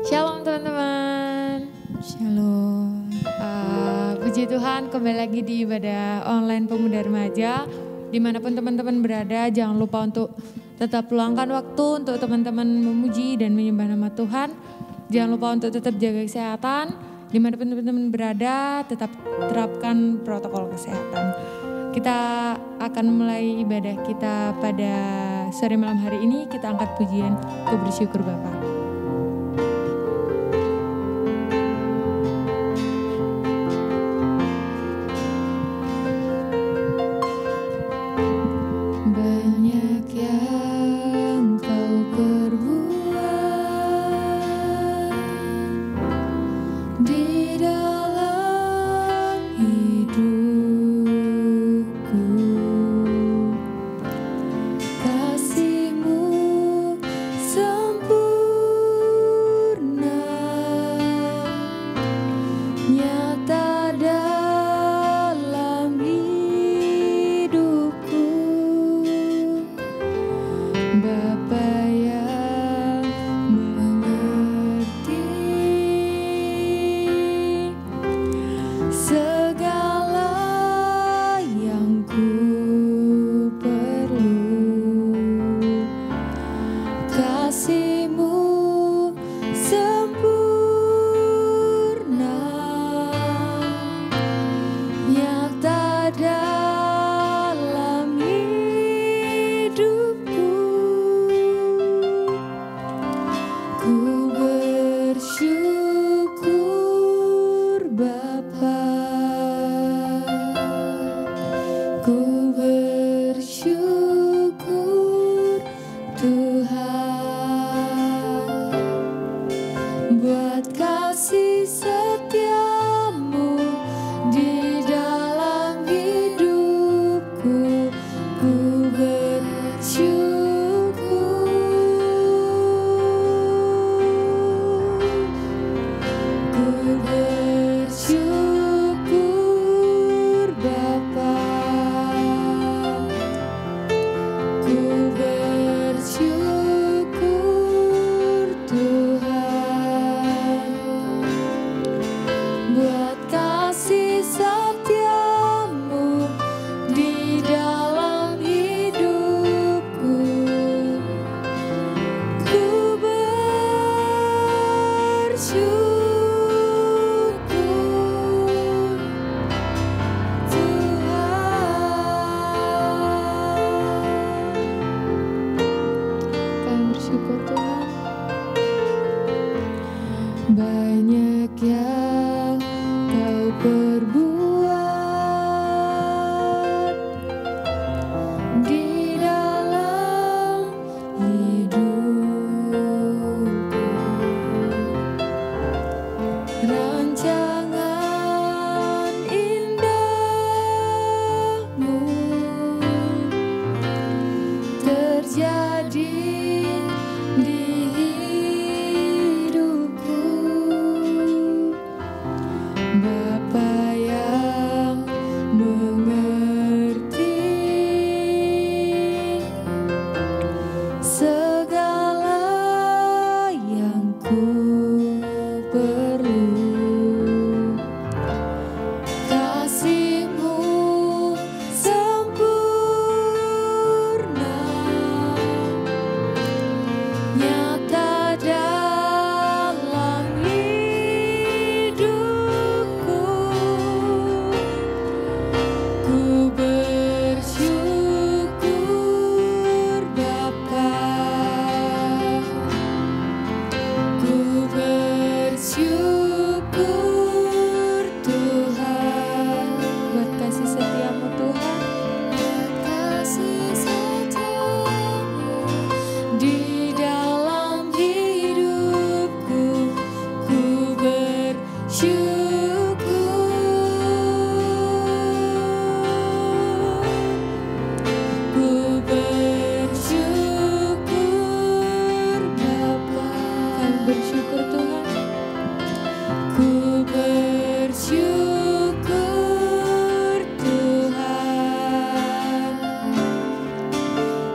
Shalom teman-teman. Shalom. Puji Tuhan, kembali lagi di ibadah online pemuda remaja. Dimanapun teman-teman berada, jangan lupa untuk tetap luangkan waktu untuk teman-teman memuji dan menyembah nama Tuhan. Jangan lupa untuk tetap jaga kesehatan. Dimanapun teman-teman berada, tetap terapkan protokol kesehatan. Kita akan mulai ibadah kita pada sore malam hari ini. Kita angkat pujian untuk bersyukur Bapa.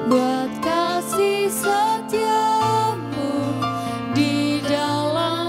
Buat kasih setiamu di dalam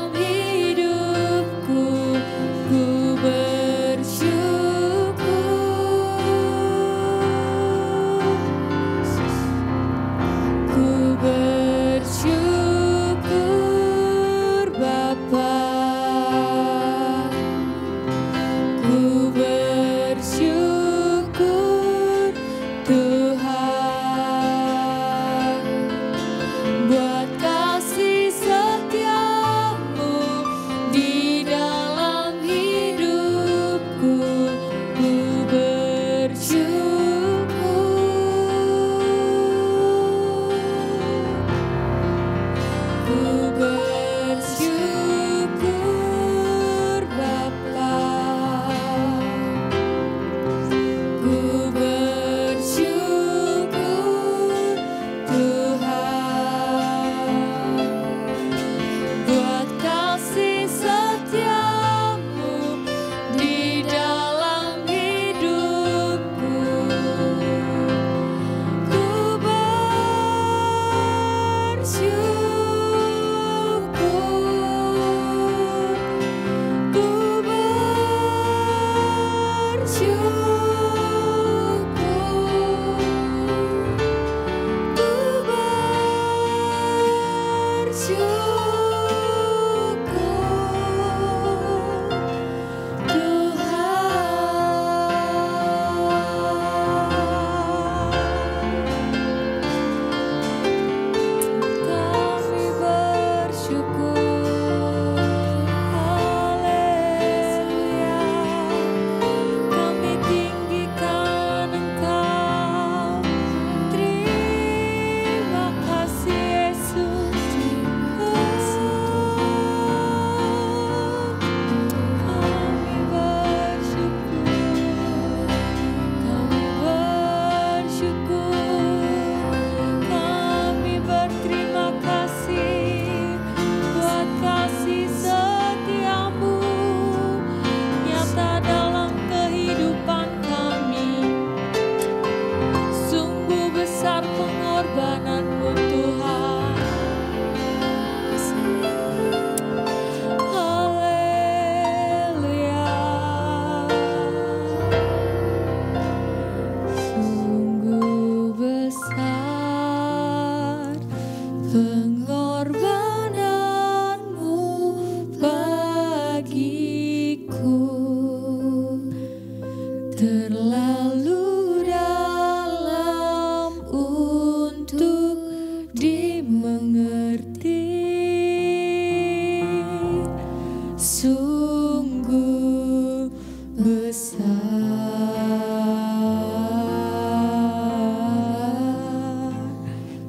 Sungguh besar,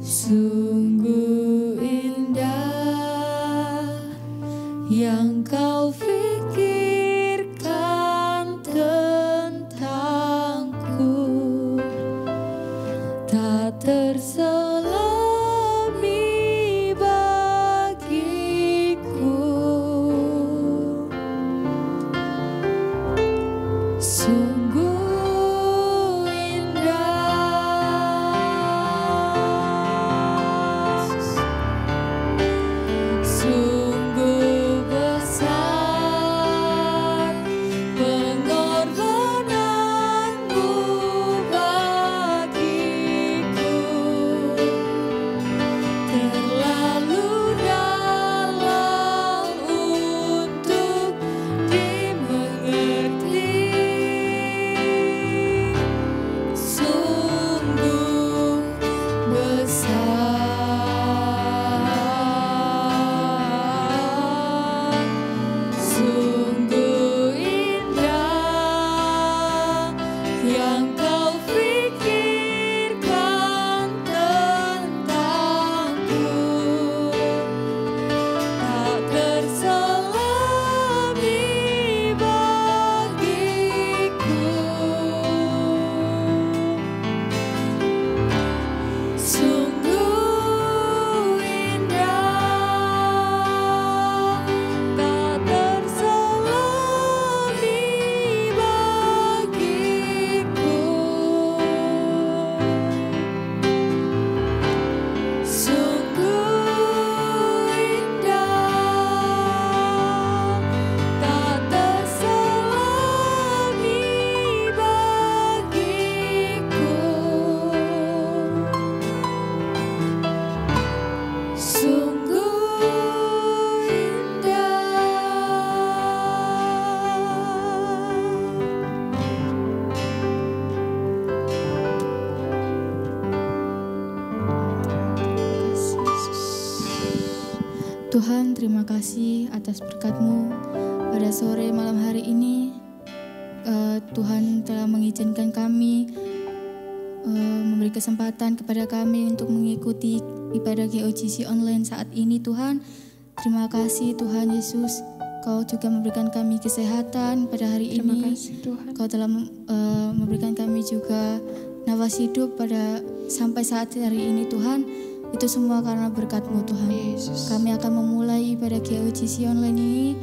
sungguh indah yang kau pikirkan tentangku, tak terselami bagiku. Sungguh indah, sungguh besar pengorbananmu bagiku, terlalu dalam untuk dimengerti. Sungguh besar, sungguh indah yang kau pikirkan tentangku, tak terselami bagiku. Sungguh indah, tak terselami bagiku. Sungguh indah, tak terselami bagiku. Sungguh Tuhan, terima kasih atas berkat-Mu pada sore malam hari ini. Tuhan telah mengizinkan kami, memberi kesempatan kepada kami untuk mengikuti ibadah GOGC online saat ini. Tuhan, terima kasih Tuhan Yesus. Kau juga memberikan kami kesehatan pada hari ini. Terima kasih Tuhan. Kau telah memberikan kami juga nafas hidup pada sampai saat hari ini Tuhan. Itu semua karena berkat-Mu Tuhan. Yesus. Kami akan memulai ibadah GOGC online ini.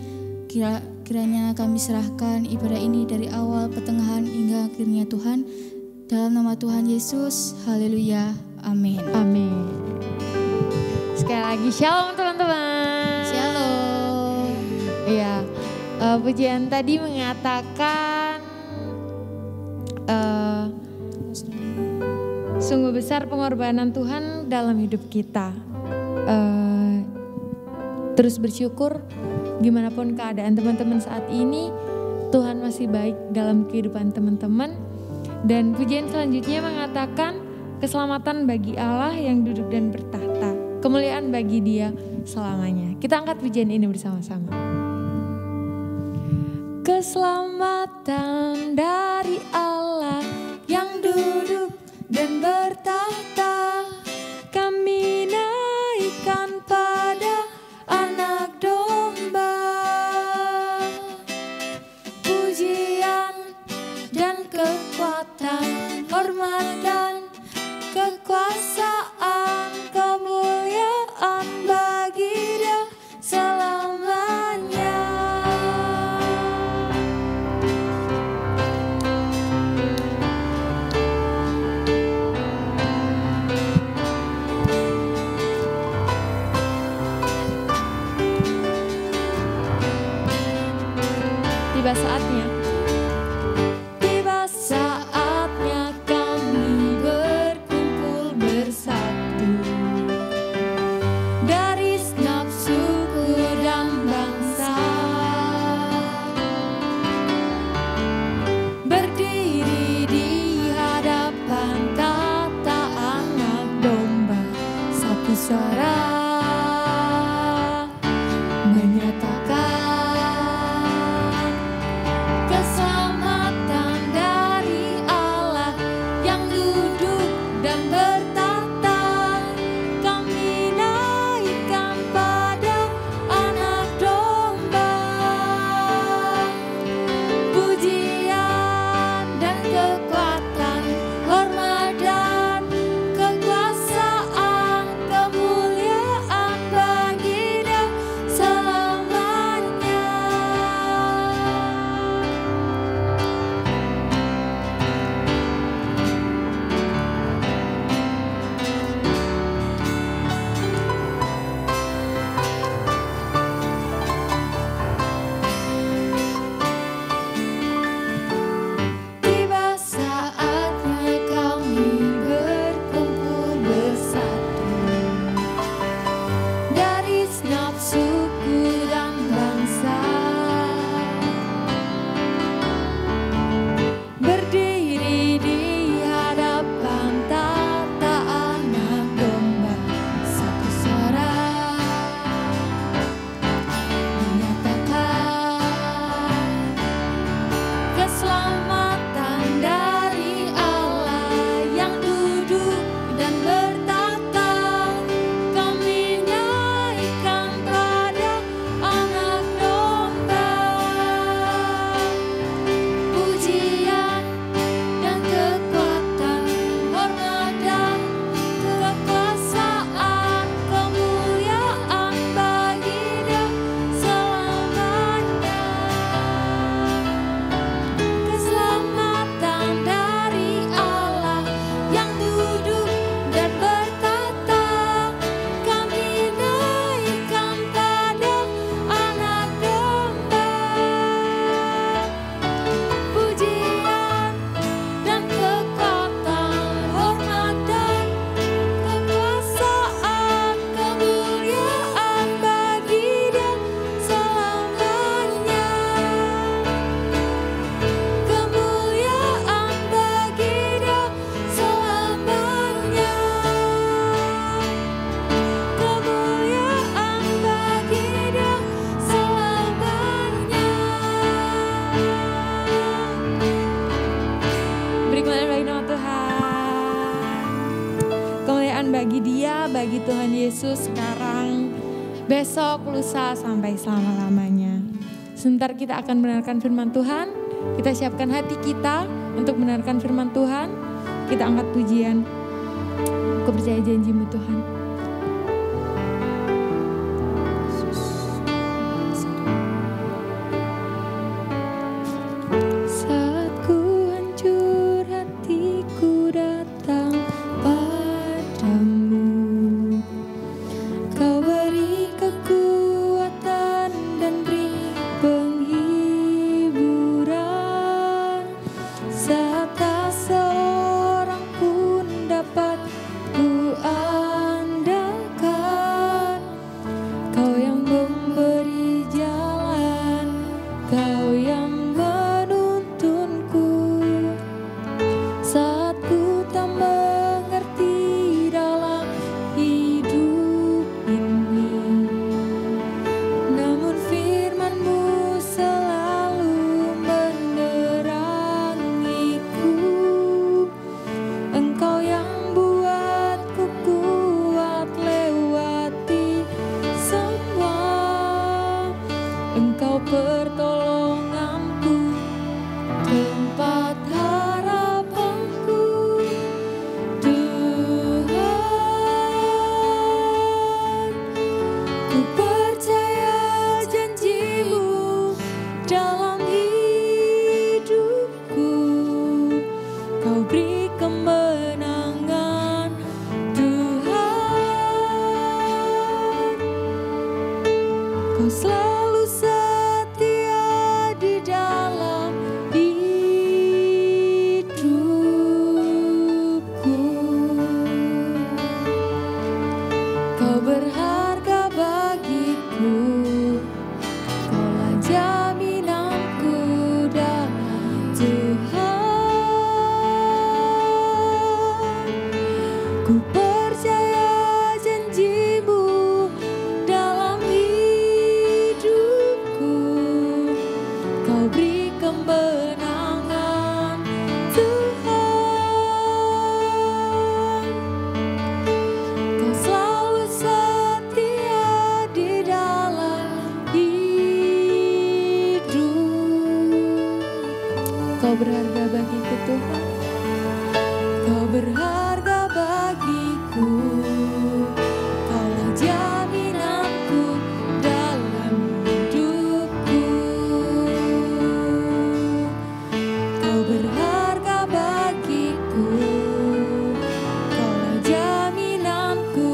Kiranya kami serahkan ibadah ini dari awal, pertengahan, hingga akhirnya Tuhan. Dalam nama Tuhan Yesus, haleluya, amin. Amin. Sekali lagi shalom teman-teman. Shalom. Iya, pujian tadi mengatakan sungguh besar pengorbanan Tuhan dalam hidup kita. Terus bersyukur gimana pun keadaan teman-teman saat ini, Tuhan masih baik dalam kehidupan teman-teman. Dan pujian selanjutnya mengatakan keselamatan bagi Allah yang duduk dan bertahta, kemuliaan bagi Dia selamanya. Kita angkat pujian ini bersama-sama. Keselamatan dari Allah yang duduk dan bertahta, kami naikkan pada Anak Domba. Pujian dan kekuatan, hormat dan kekuasaan, kemuliaan bagi Dia selamanya. Tiba saatnya, tiba saatnya kami berkumpul bersatu dari segenap suku dan bangsa, berdiri di hadapan tata Anak Domba, satu suara menyatakan besok, lusa, sampai selama-lamanya. Sebentar kita akan mendengarkan firman Tuhan. Kita siapkan hati kita untuk mendengarkan firman Tuhan. Kita angkat pujian. Aku percaya janji-Mu Tuhan. Saat ku hancur, hatiku datang padamu. Kau beri kekuatan dan beri penghiburan. Saat tak seorang pun dapat ku andalkan. Kau yang memberi jalan, Kau yang menuntunku. Saat ku tak mengerti dalam hidup ini, namun firman-Mu selalu menerangiku. Engkau yang buatku kuat lewati semua. Engkau pertolonganku, tempat harapanku. Tuhan, ku percaya janji-Mu dalam hidupku. Kau beri kemenangan, Tuhan. Kau selalu setia di dalam hidupku. Kau berharga bagiku, Kaulah jaminanku dalam Tuhan. Ku percaya janji-Mu dalam hidupku. Kau beri kemenangan, Tuhan. Kau selalu setia di dalam hidup. Kau berharga bagiku, Tuhan. Kau berharga bagiku. Kaulah jaminanku dalam hidupku. Kau berharga bagiku. Kaulah jaminanku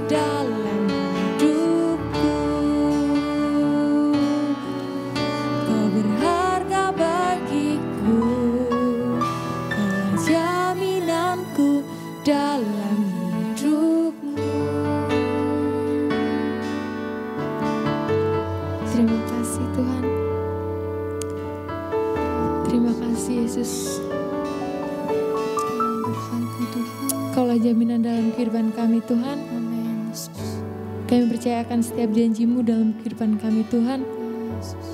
dalam hidupku. Kau berharga bagiku. Kaulah jaminanku dalam hidupmu. Terima kasih Tuhan. Terima kasih Yesus. Berkat Tuhan. Kaulah jaminan dalam kehidupan kami Tuhan. Amin. Yesus. Kami percaya akan setiap janji-Mu dalam kehidupan kami Tuhan. Yesus.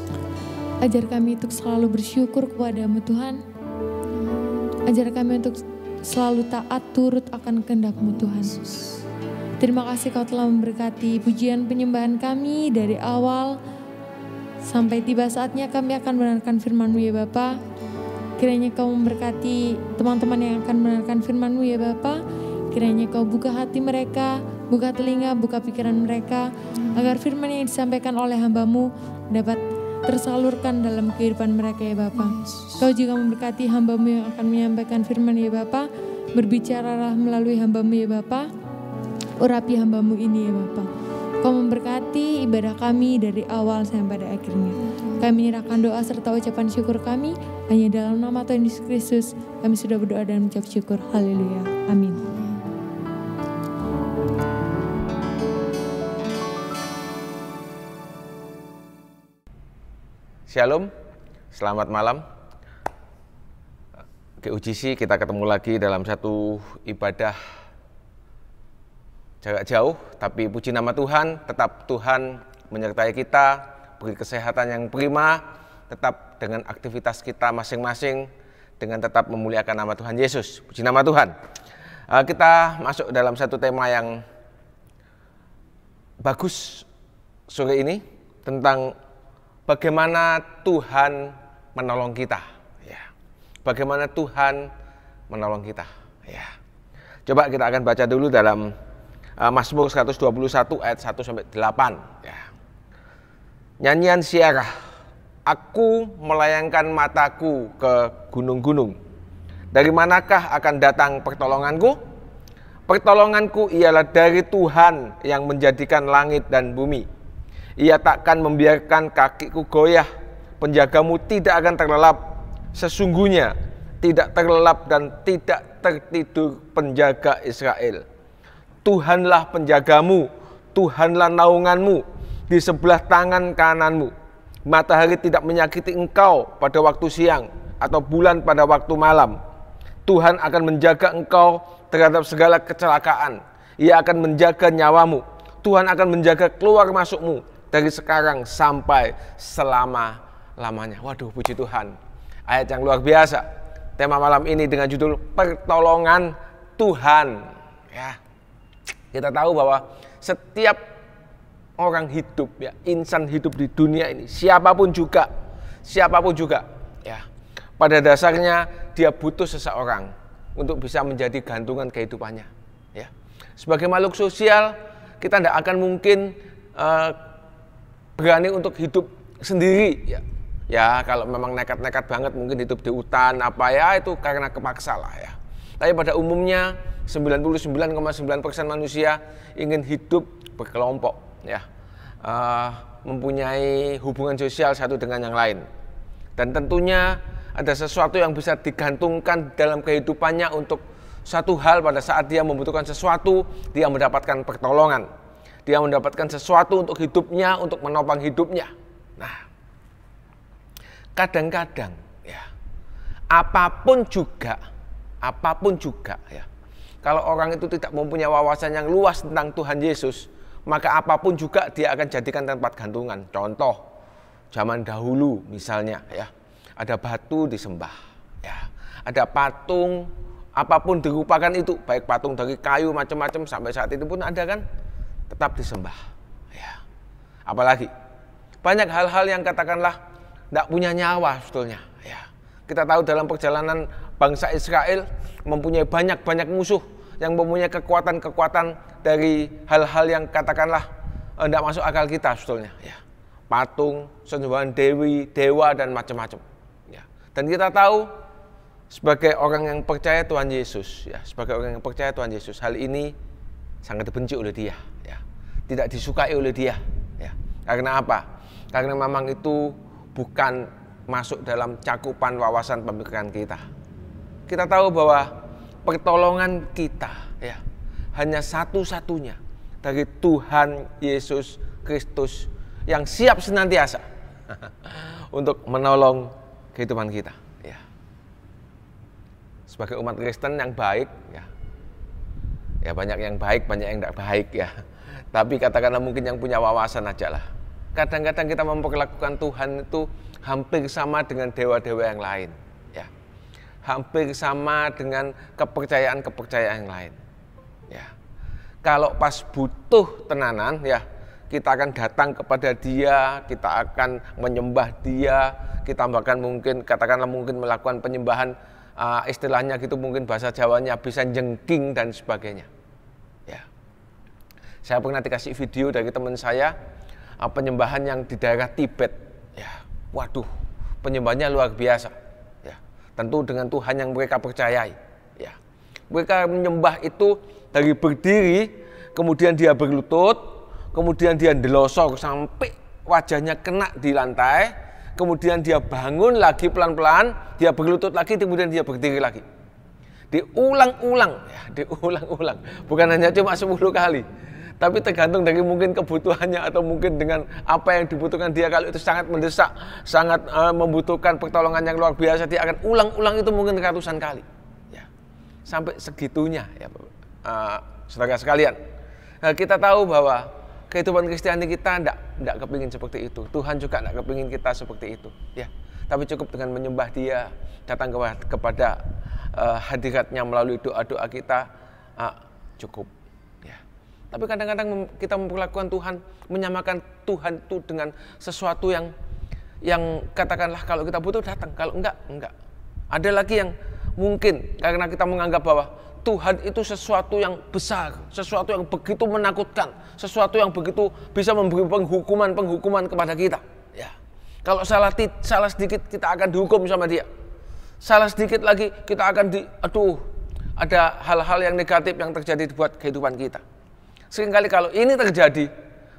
Ajar kami untuk selalu bersyukur kepada-Mu Tuhan. Ajar kami untuk selalu taat turut akan kehendak-Mu Tuhan. Terima kasih Kau telah memberkati pujian penyembahan kami dari awal sampai tiba saatnya kami akan mendengarkan firman-Mu ya Bapa. Kiranya Kau memberkati teman-teman yang akan mendengarkan firman-Mu ya Bapa. Kiranya Kau buka hati mereka, buka telinga, buka pikiran mereka, agar firman yang disampaikan oleh hamba-Mu dapat tersalurkan dalam kehidupan mereka ya Bapa. Kau juga memberkati hamba-Mu yang akan menyampaikan firman ya Bapa. Berbicaralah melalui hamba-Mu ya Bapa. Urapi hamba-Mu ini ya Bapa. Kau memberkati ibadah kami dari awal sampai pada akhirnya. Kami menyerahkan doa serta ucapan syukur kami hanya dalam nama Tuhan Yesus Kristus. Kami sudah berdoa dan mengucap syukur. Haleluya. Amin. Shalom, selamat malam. GUGC kita ketemu lagi dalam satu ibadah jarak jauh, tapi puji nama Tuhan, tetap Tuhan menyertai kita, beri kesehatan yang prima, tetap dengan aktivitas kita masing-masing, dengan tetap memuliakan nama Tuhan Yesus. Puji nama Tuhan. Kita masuk dalam satu tema yang bagus sore ini tentang bagaimana Tuhan menolong kita. Ya. Bagaimana Tuhan menolong kita. Ya. Coba kita akan baca dulu dalam Mazmur 121 ayat 1 sampai 8. Ya. Nyanyian Syiarah. Aku melayangkan mataku ke gunung-gunung. Dari manakah akan datang pertolonganku? Pertolonganku ialah dari Tuhan yang menjadikan langit dan bumi. Ia takkan membiarkan kakiku goyah. Penjagamu tidak akan terlelap. Sesungguhnya tidak terlelap dan tidak tertidur penjaga Israel. Tuhanlah penjagamu, Tuhanlah naunganmu di sebelah tangan kananmu. Matahari tidak menyakiti engkau pada waktu siang atau bulan pada waktu malam. Tuhan akan menjaga engkau terhadap segala kecelakaan. Ia akan menjaga nyawamu. Tuhan akan menjaga keluar masukmu dari sekarang sampai selama-lamanya. Waduh, puji Tuhan. Ayat yang luar biasa. Tema malam ini dengan judul Pertolongan Tuhan. Ya. Kita tahu bahwa setiap orang hidup, ya, insan hidup di dunia ini, siapapun juga, ya, pada dasarnya dia butuh seseorang untuk bisa menjadi gantungan kehidupannya. Ya. Sebagai makhluk sosial, kita tidak akan mungkin berani untuk hidup sendiri. Ya. Ya, kalau memang nekat-nekat banget mungkin hidup di hutan apa ya, itu karena kepaksa lah ya. Tapi pada umumnya 99,9% manusia ingin hidup berkelompok. Ya, mempunyai hubungan sosial satu dengan yang lain, dan tentunya ada sesuatu yang bisa digantungkan dalam kehidupannya untuk satu hal. Pada saat dia membutuhkan sesuatu, dia mendapatkan pertolongan, dia mendapatkan sesuatu untuk hidupnya, untuk menopang hidupnya. Nah, kadang-kadang ya, apapun juga ya, kalau orang itu tidak mempunyai wawasan yang luas tentang Tuhan Yesus, maka apapun juga dia akan jadikan tempat gantungan. Contoh, zaman dahulu misalnya ya, ada batu disembah, ya, ada patung, apapun dirupakan itu, baik patung dari kayu macam-macam sampai saat itu pun ada kan, tetap disembah. Ya. Apalagi banyak hal-hal yang katakanlah tidak punya nyawa sebetulnya. Ya. Kita tahu dalam perjalanan bangsa Israel mempunyai banyak musuh yang mempunyai kekuatan-kekuatan dari hal-hal yang katakanlah tidak masuk akal kita sebetulnya. Ya. Patung, sembahan dewi, dewa dan macam-macam. Ya. Dan kita tahu sebagai orang yang percaya Tuhan Yesus, ya, sebagai orang yang percaya Tuhan Yesus, hal ini sangat dibenci oleh dia. Ya. Tidak disukai oleh dia. Ya. Karena apa? Karena memang itu bukan masuk dalam cakupan wawasan pemikiran kita. Kita tahu bahwa pertolongan kita ya hanya satu-satunya dari Tuhan Yesus Kristus yang siap senantiasa untuk menolong kehidupan kita. Ya. Sebagai umat Kristen yang baik, ya banyak yang baik, banyak yang tidak baik ya. Tapi katakanlah mungkin yang punya wawasan aja lah. Kadang-kadang kita memperlakukan Tuhan itu hampir sama dengan dewa-dewa yang lain. Hampir sama dengan kepercayaan-kepercayaan yang lain. Ya. Kalau pas butuh tenanan, ya kita akan datang kepada dia, kita akan menyembah dia, kita bahkan mungkin katakanlah mungkin melakukan penyembahan, istilahnya gitu mungkin bahasa Jawanya bisa jengking dan sebagainya. Ya. Saya pernah dikasih video dari teman saya, penyembahan yang di daerah Tibet. Ya. Waduh, penyembahannya luar biasa. Tentu dengan Tuhan yang mereka percayai. Ya. Mereka menyembah itu dari berdiri, kemudian dia berlutut, kemudian dia delosor sampai wajahnya kena di lantai, kemudian dia bangun lagi pelan-pelan, dia berlutut lagi, kemudian dia berdiri lagi. Diulang-ulang, ya, diulang-ulang. Bukan hanya cuma 10 kali. Tapi tergantung dari mungkin kebutuhannya atau mungkin dengan apa yang dibutuhkan dia. Kalau itu sangat mendesak, sangat membutuhkan pertolongan yang luar biasa, dia akan ulang-ulang itu mungkin ratusan kali. Ya. Sampai segitunya ya, saudara sekalian. Nah, kita tahu bahwa kehidupan Kristiani kita tidak kepingin seperti itu. Tuhan juga tidak kepingin kita seperti itu. Ya. Tapi cukup dengan menyembah dia, datang kepada hadiratnya melalui doa-doa kita, cukup. Tapi kadang-kadang kita memperlakukan Tuhan, menyamakan Tuhan itu dengan sesuatu yang katakanlah kalau kita butuh datang, kalau enggak. Ada lagi yang mungkin karena kita menganggap bahwa Tuhan itu sesuatu yang besar, sesuatu yang begitu menakutkan, sesuatu yang begitu bisa memberi penghukuman kepada kita. Ya. Kalau salah sedikit kita akan dihukum sama dia. Salah sedikit lagi kita akan ada hal-hal yang negatif yang terjadi buat kehidupan kita. Seringkali kalau ini terjadi,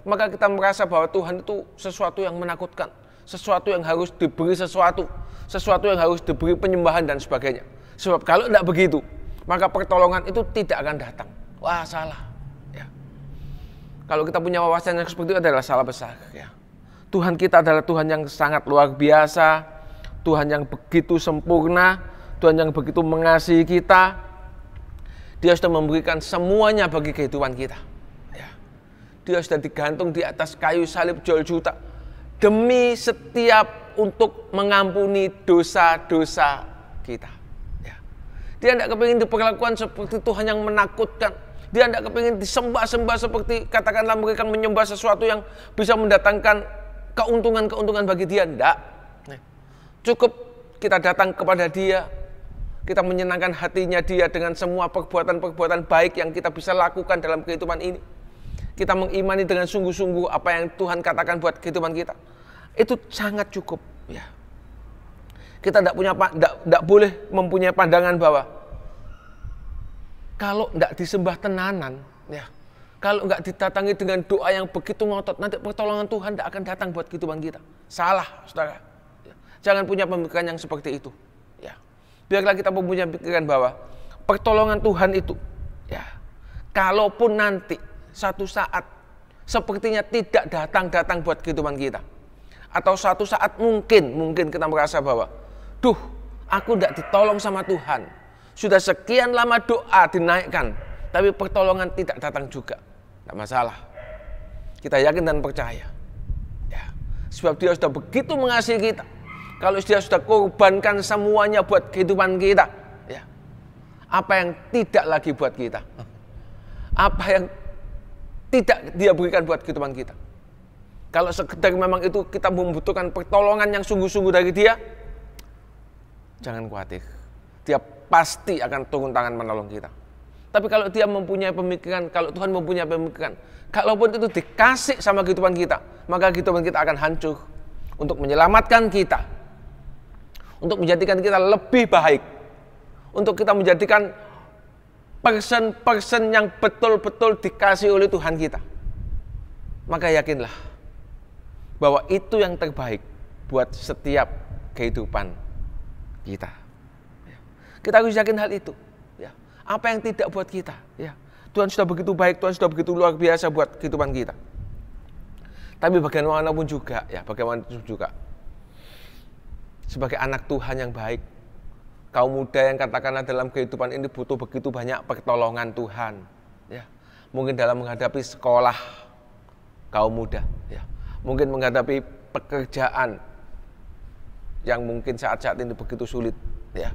maka kita merasa bahwa Tuhan itu sesuatu yang menakutkan, sesuatu yang harus diberi sesuatu yang harus diberi penyembahan dan sebagainya. Sebab kalau tidak begitu, maka pertolongan itu tidak akan datang. Wah, salah. Ya. Kalau kita punya wawasan yang seperti itu adalah salah besar. Ya. Tuhan kita adalah Tuhan yang sangat luar biasa, Tuhan yang begitu sempurna, Tuhan yang begitu mengasihi kita. Dia sudah memberikan semuanya bagi kehidupan kita. Ya. Dia sudah digantung di atas kayu salib jual-juta demi setiap untuk mengampuni dosa-dosa kita. Ya. Dia tidak kepingin diperlakukan seperti Tuhan yang menakutkan. Dia tidak kepingin disembah-sembah seperti katakanlah mereka menyembah sesuatu yang bisa mendatangkan keuntungan bagi dia. Tidak. Cukup kita datang kepada dia, kita menyenangkan hatinya dia dengan semua perbuatan-perbuatan baik yang kita bisa lakukan dalam kehidupan ini. Kita mengimani dengan sungguh-sungguh apa yang Tuhan katakan buat kehidupan kita. Itu sangat cukup. Ya. Kita tidak boleh mempunyai pandangan bahwa kalau tidak disembah tenanan, ya, kalau nggak didatangi dengan doa yang begitu ngotot, nanti pertolongan Tuhan tidak akan datang buat kehidupan kita. Salah, saudara. Ya. Jangan punya pemikiran yang seperti itu. Ya. Biarlah kita mempunyai pikiran bahwa pertolongan Tuhan itu, ya, kalaupun nanti satu saat sepertinya tidak datang buat kehidupan kita, atau suatu saat mungkin kita merasa bahwa, aku tidak ditolong sama Tuhan. Sudah sekian lama doa dinaikkan, tapi pertolongan tidak datang juga. Tidak masalah. Kita yakin dan percaya. Ya. Sebab dia sudah begitu mengasihi kita. Kalau dia sudah korbankan semuanya buat kehidupan kita, ya, apa yang tidak lagi buat kita? Apa yang tidak dia berikan buat kehidupan kita? Kalau sekedar memang itu kita membutuhkan pertolongan yang sungguh-sungguh dari dia, jangan khawatir. Dia pasti akan turun tangan menolong kita. Tapi kalau dia mempunyai pemikiran, kalau Tuhan mempunyai pemikiran, kalaupun itu dikasih sama kehidupan kita, maka kehidupan kita akan hancur. Untuk menyelamatkan kita, untuk menjadikan kita lebih baik, untuk kita menjadikan person yang betul-betul dikasih oleh Tuhan kita, maka yakinlah bahwa itu yang terbaik buat setiap kehidupan kita. Kita harus yakin hal itu. Ya. Apa yang tidak buat kita. Ya. Tuhan sudah begitu baik, Tuhan sudah begitu luar biasa buat kehidupan kita. Tapi bagaimanapun juga, sebagai anak Tuhan yang baik, kaum muda yang katakanlah dalam kehidupan ini butuh begitu banyak pertolongan Tuhan. Ya. Mungkin dalam menghadapi sekolah kaum muda, ya. Mungkin menghadapi pekerjaan yang mungkin saat-saat ini begitu sulit, ya.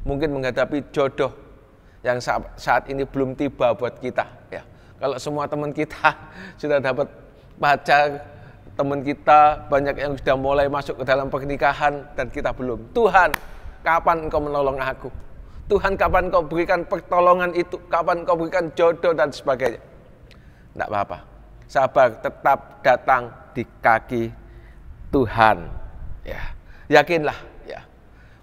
Mungkin menghadapi jodoh yang saat ini belum tiba buat kita. Ya. Kalau semua teman kita sudah dapat pacar, teman kita banyak yang sudah mulai masuk ke dalam pernikahan dan kita belum. Tuhan, kapan Engkau menolong aku? Tuhan, kapan Engkau berikan pertolongan itu? Kapan Engkau berikan jodoh dan sebagainya? Tidak apa-apa. Sabar, tetap datang di kaki Tuhan. Ya. Yakinlah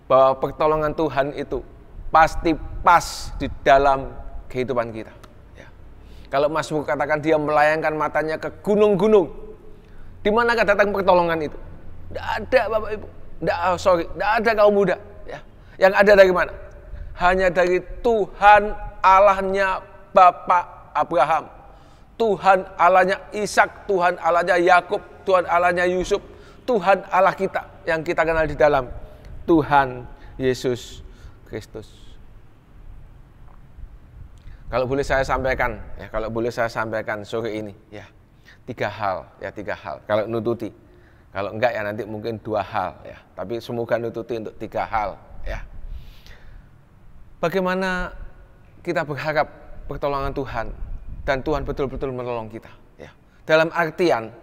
bahwa pertolongan Tuhan itu pasti pas di dalam kehidupan kita. Ya. Kalau Mazmur katakan dia melayangkan matanya ke gunung-gunung, di manakah datang pertolongan itu? Tidak ada, Bapak Ibu. Tidak ada kaum muda. Ya. Yang ada dari mana? Hanya dari Tuhan Allahnya Bapak Abraham, Tuhan Allahnya Ishak, Tuhan Allahnya Yakub, Tuhan Allahnya Yusuf, Tuhan Allah kita yang kita kenal di dalam Tuhan Yesus Kristus. Kalau boleh saya sampaikan, sore ini, ya, tiga hal. Kalau nututi, kalau enggak ya nanti mungkin 2 hal, ya. Tapi semoga nututi untuk 3 hal, ya. Bagaimana kita berharap pertolongan Tuhan dan Tuhan betul-betul menolong kita. Ya. Dalam artian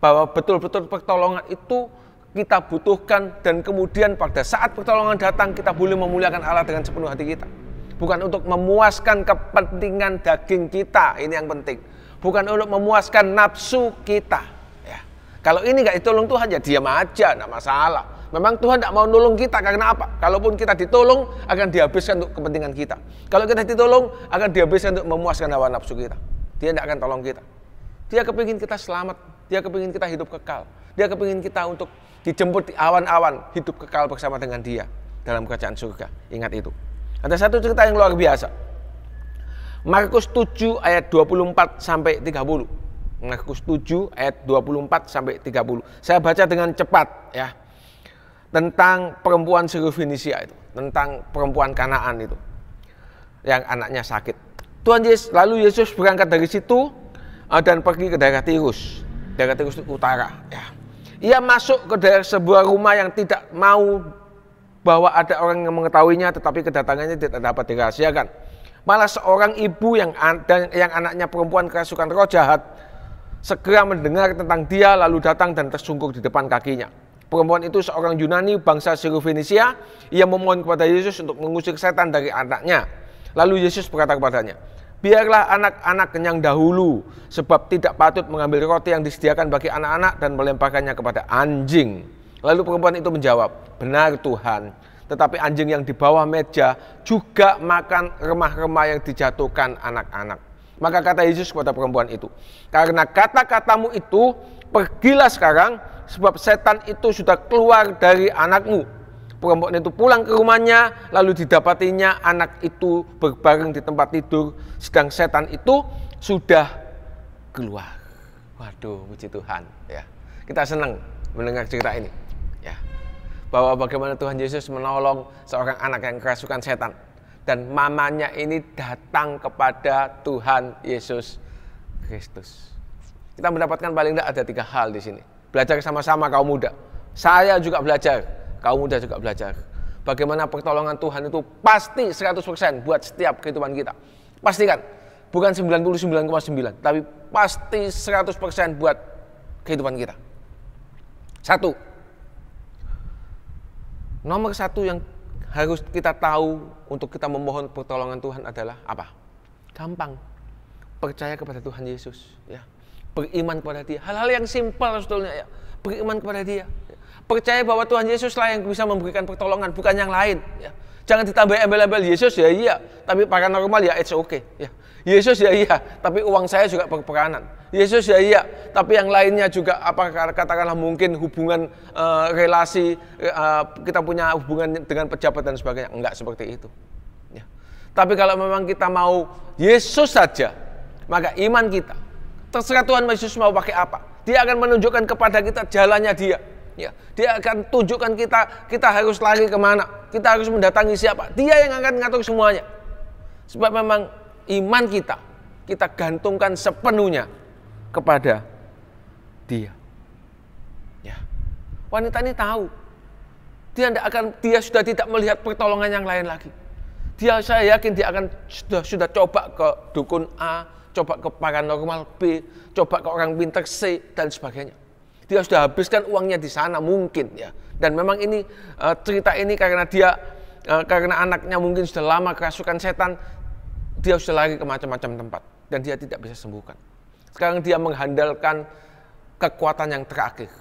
bahwa betul-betul pertolongan itu kita butuhkan, dan kemudian pada saat pertolongan datang kita boleh memuliakan Allah dengan sepenuh hati kita. Bukan untuk memuaskan kepentingan daging kita, ini yang penting. Bukan untuk memuaskan nafsu kita. Ya. Kalau ini nggak ditolong Tuhan, ya diam aja, nggak masalah. Memang Tuhan tidak mau nolong kita karena apa? Kalaupun kita ditolong, akan dihabiskan untuk kepentingan kita. Kalau kita ditolong, akan dihabiskan untuk memuaskan hawa nafsu kita. Dia tidak akan tolong kita. Dia kepingin kita selamat, dia kepingin kita hidup kekal. Dia kepingin kita untuk dijemput di awan-awan, hidup kekal bersama dengan dia dalam kerajaan surga. Ingat itu. Ada satu cerita yang luar biasa. Markus 7 ayat 24 sampai 30. Markus 7 ayat 24 sampai 30. Saya baca dengan cepat ya. Tentang perempuan Sirofenisia itu, tentang perempuan Kanaan itu yang anaknya sakit. Lalu Yesus berangkat dari situ dan pergi ke daerah Tirus itu utara ya. Ia masuk ke daerah sebuah rumah yang tidak mau bahwa ada orang yang mengetahuinya, tetapi kedatangannya tidak dapat dirahasiakan. Malah seorang ibu yang anaknya perempuan kerasukan roh jahat segera mendengar tentang dia, lalu datang dan tersungkur di depan kakinya. Perempuan itu seorang Yunani bangsa Sirofenisia. Ia memohon kepada Yesus untuk mengusir setan dari anaknya. Lalu Yesus berkata kepadanya, biarlah anak-anak kenyang dahulu, sebab tidak patut mengambil roti yang disediakan bagi anak-anak dan melemparkannya kepada anjing. Lalu perempuan itu menjawab, benar Tuhan, tetapi anjing yang di bawah meja juga makan remah-remah yang dijatuhkan anak-anak. Maka kata Yesus kepada perempuan itu, karena kata-katamu itu, pergilah sekarang, sebab setan itu sudah keluar dari anakmu. Perempuan itu pulang ke rumahnya, lalu didapatinya anak itu berbaring di tempat tidur, sedang setan itu sudah keluar. Waduh, puji Tuhan ya. Kita senang mendengar cerita ini ya. Bahwa bagaimana Tuhan Yesus menolong seorang anak yang kerasukan setan, dan mamanya ini datang kepada Tuhan Yesus Kristus. Kita mendapatkan paling tidak ada 3 hal di sini. Belajar sama-sama kaum muda. Saya juga belajar, kaum muda juga belajar. Bagaimana pertolongan Tuhan itu pasti 100% buat setiap kehidupan kita. Pastikan, bukan 99,9, tapi pasti 100% buat kehidupan kita. Nomor satu yang harus kita tahu untuk kita memohon pertolongan Tuhan adalah apa? Gampang. Percaya kepada Tuhan Yesus ya. Beriman kepada dia. Hal-hal yang simpel sebetulnya ya. Beriman kepada dia. Percaya bahwa Tuhan Yesus lah yang bisa memberikan pertolongan, bukan yang lain ya. Jangan ditambah embel-embel Yesus ya iya, tapi paranormal ya it's okay ya. Yesus ya iya, tapi uang saya juga berperanan. Yesus ya iya, tapi yang lainnya juga apa katakanlah mungkin hubungan relasi kita punya hubungan dengan pejabat dan sebagainya. Enggak seperti itu ya. Tapi kalau memang kita mau Yesus saja, maka iman kita terserah Tuhan Yesus mau pakai apa. Dia akan menunjukkan kepada kita jalannya dia. Ya, dia akan tunjukkan kita harus lari kemana. Kita harus mendatangi siapa. Dia yang akan mengatur semuanya. Sebab memang iman kita gantungkan sepenuhnya kepada dia. Ya. Wanita ini tahu. Dia sudah tidak melihat pertolongan yang lain lagi. Saya yakin dia akan sudah coba ke dukun A, coba ke paranormal B, coba ke orang pintar C dan sebagainya. Dia sudah habiskan uangnya di sana mungkin ya. Dan memang ini cerita ini karena karena anaknya mungkin sudah lama kerasukan setan, dia sudah lari ke macam-macam tempat dan dia tidak bisa sembuhkan. Sekarang dia mengandalkan kekuatan yang terakhir,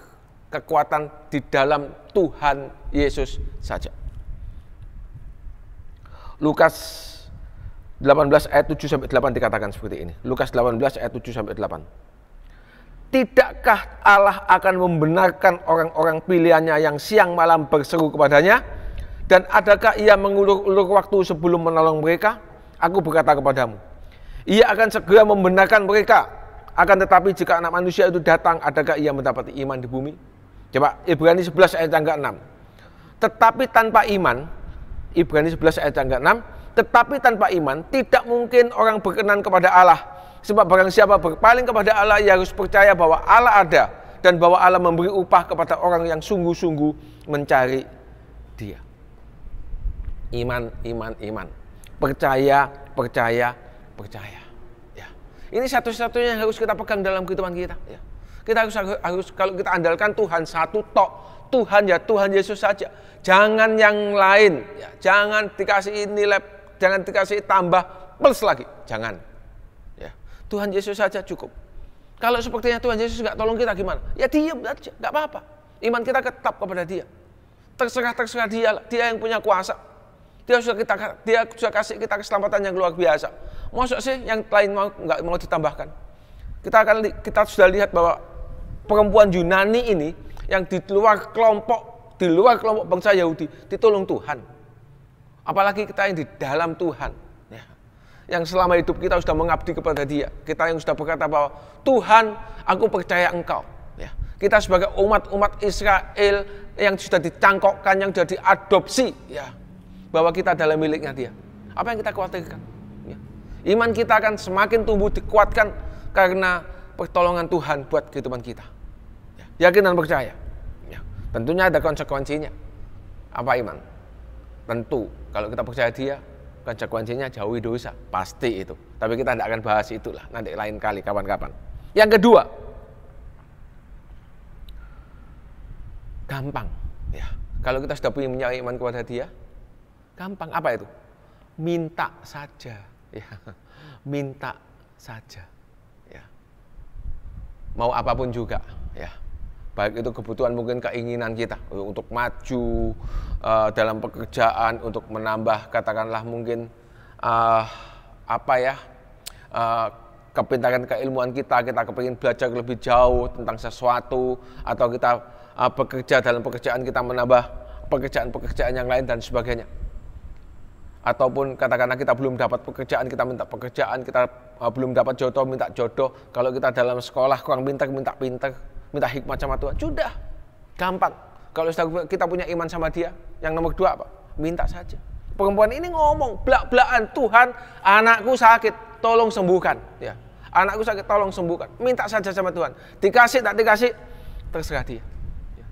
kekuatan di dalam Tuhan Yesus saja. Lukas 18 ayat 7-8 dikatakan seperti ini. Lukas 18 ayat 7-8. Tidakkah Allah akan membenarkan orang-orang pilihannya yang siang malam berseru kepadanya? Dan adakah ia mengulur-ulur waktu sebelum menolong mereka? Aku berkata kepadamu, ia akan segera membenarkan mereka. Akan tetapi jika anak manusia itu datang, adakah ia mendapati iman di bumi? Coba Ibrani 11 ayat yang ke-6. Tetapi tanpa iman, Ibrani 11 ayat yang ke-6, tetapi tanpa iman tidak mungkin orang berkenan kepada Allah. Sebab barang siapa berpaling kepada Allah, ia harus percaya bahwa Allah ada dan bahwa Allah memberi upah kepada orang yang sungguh-sungguh mencari Dia. Iman. Percaya, percaya, percaya. Ya. Ini satu-satunya yang harus kita pegang dalam kehidupan kita. Ya. Kita harus kalau kita andalkan Tuhan satu tok, Tuhan ya Tuhan Yesus saja. Jangan yang lain, ya. Jangan dikasih nilai, jangan dikasih tambah plus lagi, jangan. Ya. Tuhan Yesus saja cukup. Kalau sepertinya Tuhan Yesus nggak tolong kita gimana? Ya diam aja, nggak apa-apa. Iman kita tetap kepada Dia. Terserah dia, Dia yang punya kuasa. Dia sudah kasih kita keselamatan yang luar biasa. Maksud sih yang lain nggak mau ditambahkan? Kita sudah lihat bahwa perempuan Yunani ini yang di luar kelompok bangsa Yahudi ditolong Tuhan. Apalagi kita yang di dalam Tuhan, ya. Yang selama hidup kita sudah mengabdi kepada Dia. Kita yang sudah berkata bahwa Tuhan, aku percaya Engkau. Ya. Kita sebagai umat Israel yang sudah dicangkokkan, yang sudah diadopsi, ya, bahwa kita adalah miliknya Dia. Apa yang kita khawatirkan? Ya. Iman kita akan semakin tumbuh dikuatkan karena pertolongan Tuhan buat kehidupan kita. Ya. Yakin dan percaya. Ya. Tentunya ada konsekuensinya. Apa iman? Tentu kalau kita percaya Dia, konsekuensinya jauhi dosa, pasti itu. Tapi kita tidak akan bahas itulah nanti lain kali, kapan-kapan. Yang kedua, gampang. Ya. Kalau kita sudah punya iman kepada Dia, gampang. Apa itu? Minta saja. Ya. Minta saja. Ya. Mau apapun juga. Ya. Baik itu kebutuhan, mungkin keinginan kita untuk maju dalam pekerjaan, untuk menambah katakanlah mungkin kepintaran keilmuan kita kepingin belajar lebih jauh tentang sesuatu, atau kita bekerja dalam pekerjaan kita menambah pekerjaan-pekerjaan yang lain dan sebagainya. Ataupun katakanlah kita belum dapat pekerjaan, kita minta pekerjaan, kita belum dapat jodoh, minta jodoh. Kalau kita dalam sekolah kurang pintar, minta pintar. Minta hikmat sama Tuhan, sudah gampang. Kalau sudah kita punya iman sama Dia, yang nomor dua apa? Minta saja. Perempuan ini ngomong belak-belakan, Tuhan, anakku sakit, tolong sembuhkan. Ya, anakku sakit, tolong sembuhkan. Minta saja sama Tuhan. Dikasih tak dikasih, terserah Dia. Ya.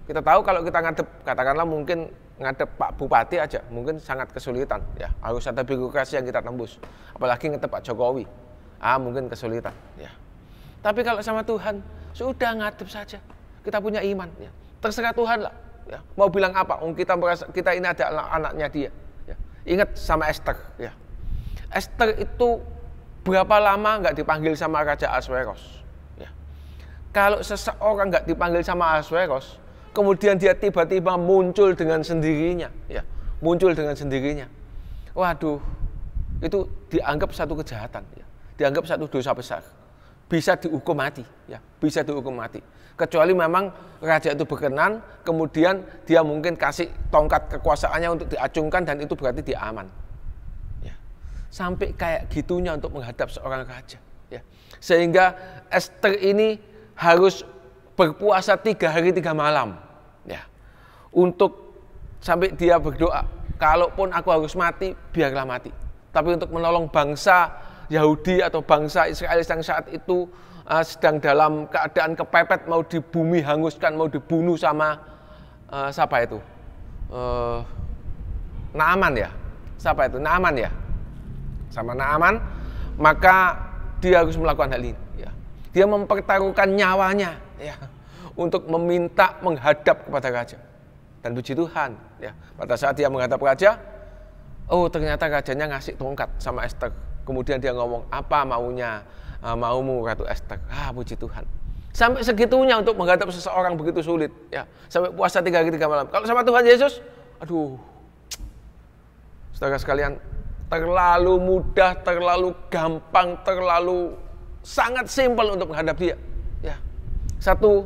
Kita tahu kalau kita ngadep, katakanlah mungkin ngadep Pak Bupati aja, mungkin sangat kesulitan. Ya, harus ada birokrasi yang kita tembus. Apalagi ngadep Pak Jokowi, mungkin kesulitan. Ya. Tapi kalau sama Tuhan, sudah ngadep saja. Kita punya iman. Ya. Terserah Tuhan lah. Ya. Mau bilang apa? Kita merasa kita ini adalah anaknya Dia. Ya. Ingat sama Esther. Ya. Esther itu berapa lama nggak dipanggil sama Raja Ahasveros? Ya. Kalau seseorang nggak dipanggil sama Ahasveros, kemudian dia tiba-tiba muncul dengan sendirinya. Ya. Muncul dengan sendirinya. Waduh, itu dianggap satu kejahatan. Ya. Dianggap satu dosa besar. Bisa dihukum mati, ya, bisa dihukum mati. Kecuali memang raja itu berkenan, kemudian dia mungkin kasih tongkat kekuasaannya untuk diacungkan dan itu berarti dia aman. Ya. Sampai kayak gitunya untuk menghadap seorang raja. Ya. Sehingga Esther ini harus berpuasa 3 hari 3 malam, ya, untuk sampai dia berdoa, kalaupun aku harus mati, biarlah mati. Tapi untuk menolong bangsa Yahudi atau bangsa Israel yang saat itu sedang dalam keadaan kepepet, mau di bumi hanguskan, mau dibunuh sama siapa itu? Naaman ya? Siapa itu? Naaman ya? Sama Naaman, maka dia harus melakukan hal ini. Ya. Dia mempertaruhkan nyawanya, ya, untuk meminta menghadap kepada raja. Dan puji Tuhan, ya, pada saat dia menghadap raja, ternyata rajanya ngasih tongkat sama Esther. Kemudian dia ngomong, apa maumu Ratu Esther? Puji Tuhan. Sampai segitunya untuk menghadap seseorang begitu sulit. Ya, sampai puasa 3 hari 3 malam. Kalau sama Tuhan Yesus, aduh, saudara sekalian, terlalu mudah, terlalu gampang, terlalu sangat simpel untuk menghadap Dia. Ya. Satu,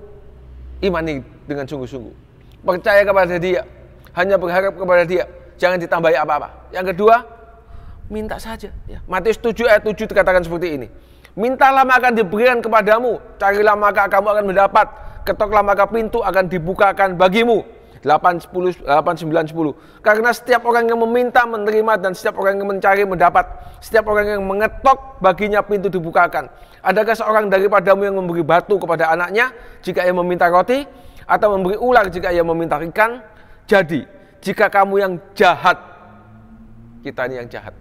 imani dengan sungguh-sungguh. Percaya kepada Dia, hanya berharap kepada Dia, jangan ditambahi apa-apa. Yang kedua, minta saja. Ya. Matius 7 ayat 7 dikatakan seperti ini. Mintalah maka akan diberikan kepadamu, carilah maka kamu akan mendapat, ketoklah maka pintu akan dibukakan bagimu. 8, 9, 10. Karena setiap orang yang meminta menerima, dan setiap orang yang mencari mendapat, setiap orang yang mengetok baginya pintu dibukakan. Adakah seorang daripadamu yang memberi batu kepada anaknya jika ia meminta roti, atau memberi ular jika ia meminta ikan? Jadi jika kamu yang jahat Kita ini yang jahat.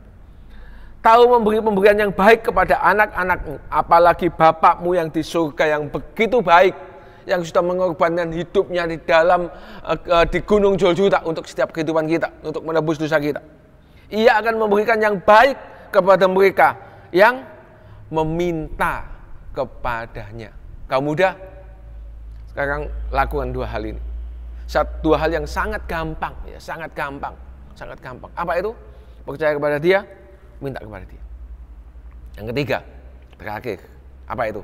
Tahu memberi pemberian yang baik kepada anak-anakmu, apalagi Bapakmu yang di surga yang begitu baik, yang sudah mengorbankan hidupnya di dalam di gunung Golgota untuk setiap kehidupan kita, untuk menebus dosa kita. Ia akan memberikan yang baik kepada mereka yang meminta kepadanya. Kamu muda, sekarang lakukan dua hal ini. Dua hal yang sangat gampang, ya, sangat gampang. Apa itu? Percaya kepada Dia, minta kepada Dia. Yang ketiga, terakhir, apa itu?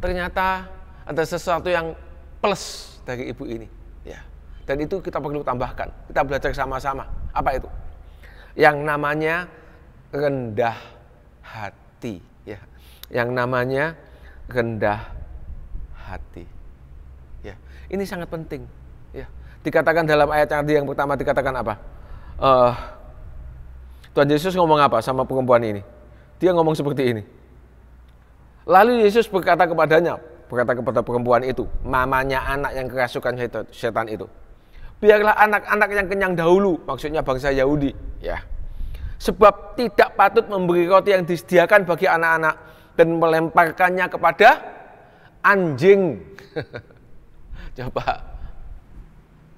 Ternyata ada sesuatu yang plus dari ibu ini, ya. Dan itu kita perlu tambahkan. Kita belajar sama-sama. Apa itu? Yang namanya rendah hati, ya. Yang namanya rendah hati. Ya. Ini sangat penting, ya. Dikatakan dalam ayat yang pertama dikatakan apa? Tuhan Yesus ngomong apa sama perempuan ini? Dia ngomong seperti ini. Lalu Yesus berkata kepada perempuan itu, mamanya anak yang kerasukan setan itu, biarlah anak-anak yang kenyang dahulu, maksudnya bangsa Yahudi, ya. Sebab tidak patut memberi roti yang disediakan bagi anak-anak dan melemparkannya kepada anjing. Coba,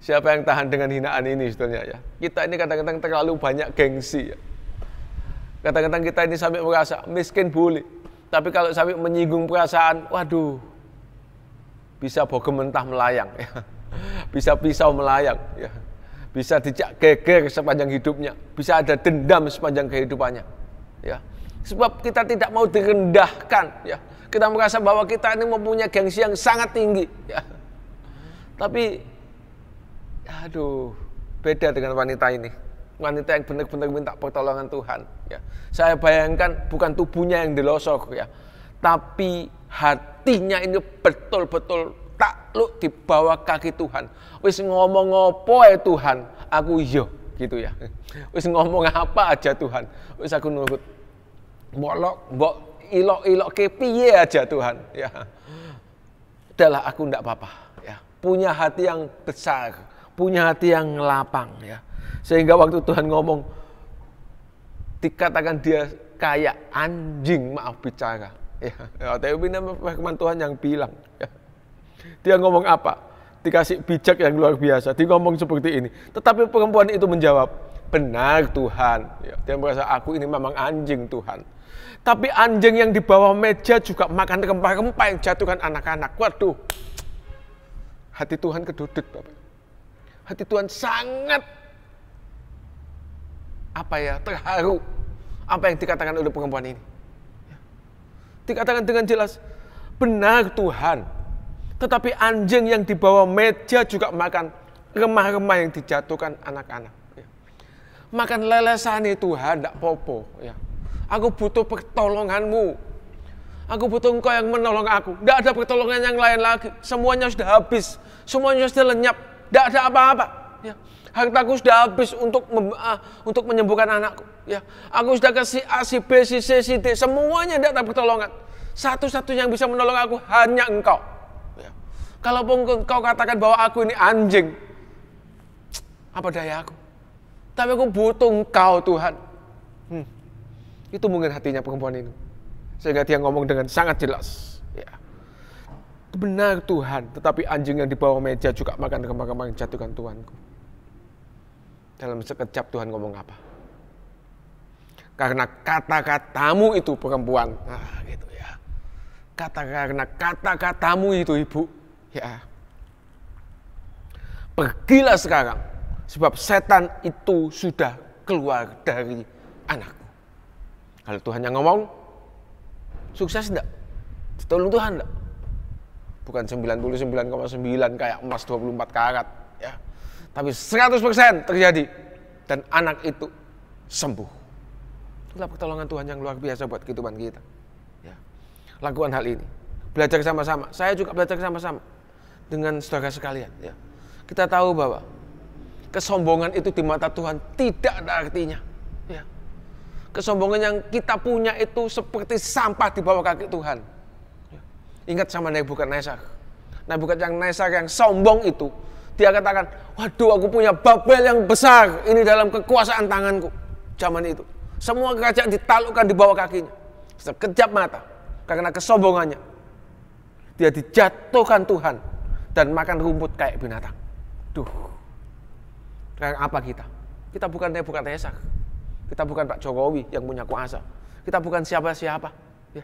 siapa yang tahan dengan hinaan ini sebetulnya, ya? Kita ini kadang-kadang terlalu banyak gengsi, ya. Kadang-kadang kita ini sampai merasa miskin boleh, tapi kalau sampai menyinggung perasaan, waduh, bisa bogem mentah melayang, ya. Bisa pisau melayang, ya. Bisa dicak geger sepanjang hidupnya, bisa ada dendam sepanjang kehidupannya, ya. Sebab kita tidak mau direndahkan, ya. Kita merasa bahwa kita ini mempunyai gengsi yang sangat tinggi, ya. Tapi, aduh, beda dengan wanita ini. Wanita yang benar-benar minta pertolongan Tuhan, ya. Saya bayangkan bukan tubuhnya yang dilosok, ya, tapi hatinya ini betul-betul takluk di bawah kaki Tuhan. Wis ngomong apa ya Tuhan, aku iya, gitu ya. Wis ngomong apa aja Tuhan, wis aku nurut. Mbok ilok ke piye aja Tuhan, ya. Udahlah, aku ndak apa-apa, ya. Punya hati yang besar, punya hati yang lapang, ya. Sehingga waktu Tuhan ngomong, dikatakan dia kayak anjing, maaf bicara, ya. Tapi firman Tuhan yang bilang, ya. Dia ngomong apa? Dikasih bijak yang luar biasa. Dia ngomong seperti ini. Tetapi perempuan itu menjawab, benar Tuhan. Ya, dia merasa aku ini memang anjing Tuhan. Tapi anjing yang di bawah meja juga makan rempah-rempah yang jatuhkan anak-anak. Waduh, hati Tuhan kedudut, Bapak. Hati Tuhan sangat terharu apa yang dikatakan oleh perempuan ini. Dikatakan dengan jelas, benar Tuhan. Tetapi anjing yang di bawah meja juga makan remah-remah yang dijatuhkan anak-anak. Ya. Makan lelesane Tuhan, tidak popo. Ya. Aku butuh pertolonganmu. Aku butuh Engkau yang menolong aku. Tidak ada pertolongan yang lain lagi. Semuanya sudah habis. Semuanya sudah lenyap. Tidak ada apa-apa. Ya. Hartaku sudah habis untuk menyembuhkan anakku. Ya. Aku sudah kasih A, si B, si C, si D. Semuanya tidak ada pertolongan. Satu-satunya yang bisa menolong aku hanya Engkau. Ya. Kalaupun Engkau katakan bahwa aku ini anjing, apa daya aku? Tapi aku butuh Engkau Tuhan. Itu mungkin hatinya perempuan ini. Sehingga dia ngomong dengan sangat jelas. Ya. Benar Tuhan, tetapi anjing yang di bawah meja juga makan remah-remah yang jatuhkan Tuhanku. Dalam sekejap Tuhan ngomong apa? Karena kata-katamu itu perempuan. Nah, gitu ya. Karena kata-katamu itu ibu. Ya. Pergilah sekarang. Sebab setan itu sudah keluar dari anakku. Kalau Tuhan yang ngomong, sukses enggak? Tolong Tuhan enggak? Bukan 99,9 kayak emas 24 karat. Ya. Tapi 100% terjadi. Dan anak itu sembuh. Itulah pertolongan Tuhan yang luar biasa buat kehidupan kita. Ya. Lakukan hal ini. Belajar sama-sama. Saya juga belajar sama-sama. Dengan saudara sekalian. Ya. Kita tahu bahwa kesombongan itu di mata Tuhan tidak ada artinya. Ya. Kesombongan yang kita punya itu seperti sampah di bawah kaki Tuhan. Ya. Ingat sama Nebukadnezar. Nebukadnezar yang sombong itu. Dia katakan, waduh aku punya Babel yang besar. Ini dalam kekuasaan tanganku. zaman itu. Semua kerajaan ditaklukkan di bawah kakinya. Sekejap mata, karena kesombongannya. Dia dijatuhkan Tuhan dan makan rumput kayak binatang. Sekarang apa kita? Kita bukan Nebukadnezar. Kita bukan Pak Jokowi yang punya kuasa. Kita bukan siapa-siapa. Ya.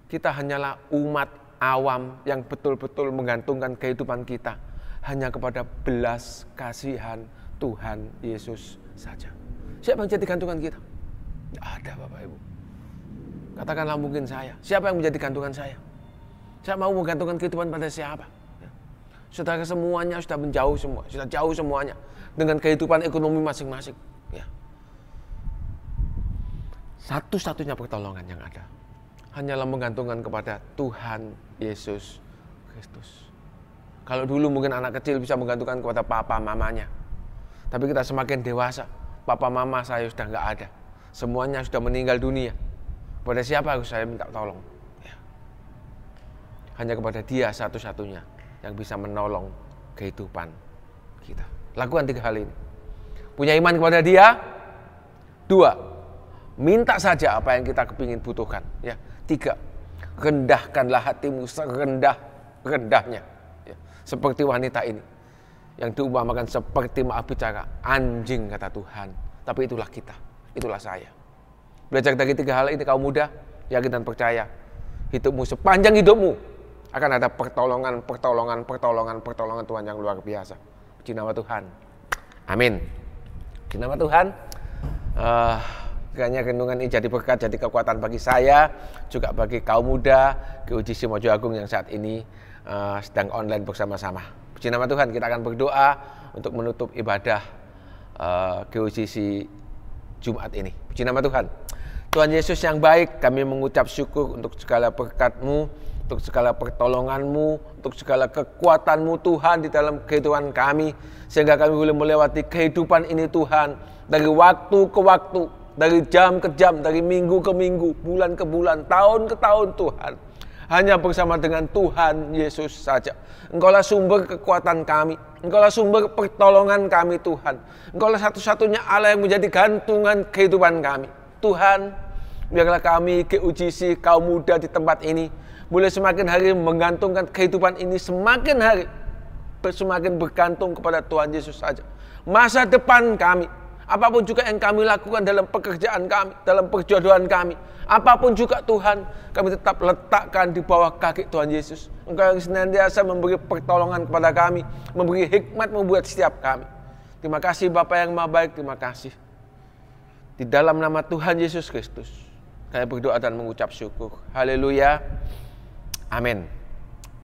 Kita hanyalah umat awam yang betul-betul menggantungkan kehidupan kita hanya kepada belas kasihan Tuhan Yesus saja. Siapa yang menjadi gantungan kita? Tidak ada, Bapak Ibu. Katakanlah mungkin saya. Siapa yang menjadi gantungan saya? Saya mau menggantungkan kehidupan pada siapa? Ya. Saudara semuanya sudah menjauh semua, sudah jauh semuanya dengan kehidupan ekonomi masing-masing. Ya. Satu-satunya pertolongan yang ada hanyalah menggantungkan kepada Tuhan Yesus Kristus. Kalau dulu mungkin anak kecil bisa menggantungkan kepada papa mamanya, tapi kita semakin dewasa, papa mama saya sudah nggak ada, semuanya sudah meninggal dunia. Pada siapa harus saya minta tolong? Ya. Hanya kepada Dia satu-satunya yang bisa menolong kehidupan kita. Lakukan 3 hal ini. Punya iman kepada Dia. 2, minta saja apa yang kita kepingin butuhkan. Ya. 3, rendahkanlah hatimu serendah-rendahnya. Ya. Seperti wanita ini yang diumpamakan seperti maaf bicara anjing, kata Tuhan. Tapi itulah kita, itulah saya. Belajar dari 3 hal ini, kaum muda, yakin dan percaya, hidupmu sepanjang hidupmu akan ada pertolongan Tuhan yang luar biasa. Puji nama Tuhan. Amin. Puji nama Tuhan. Kiranya renungan ini jadi berkat, jadi kekuatan bagi saya, juga bagi kaum muda GUJC Mojo Agung yang saat ini sedang online bersama-sama. Puji nama Tuhan. Kita akan berdoa untuk menutup ibadah GUJC Jumat ini. Puji nama Tuhan. Tuhan Yesus yang baik, kami mengucap syukur untuk segala berkat-Mu, untuk segala pertolongan-Mu, untuk segala kekuatan-Mu Tuhan di dalam kehidupan kami, sehingga kami boleh melewati kehidupan ini Tuhan, dari waktu ke waktu, dari jam ke jam, dari minggu ke minggu, bulan ke bulan, tahun ke tahun Tuhan. Hanya bersama dengan Tuhan Yesus saja. Engkaulah sumber kekuatan kami, Engkaulah sumber pertolongan kami Tuhan. Engkaulah satu-satunya Allah yang menjadi gantungan kehidupan kami. Tuhan, biarlah kami GUJC kaum muda di tempat ini boleh semakin hari menggantungkan kehidupan ini, semakin hari semakin bergantung kepada Tuhan Yesus saja. Masa depan kami, apapun juga yang kami lakukan dalam pekerjaan kami, dalam perjodohan kami, apapun juga Tuhan, kami tetap letakkan di bawah kaki Tuhan Yesus. Engkau yang senantiasa memberi pertolongan kepada kami, memberi hikmat membuat setiap kami. Terima kasih Bapa yang Maha Baik, terima kasih. Di dalam nama Tuhan Yesus Kristus, kami berdoa dan mengucap syukur. Haleluya. Amin.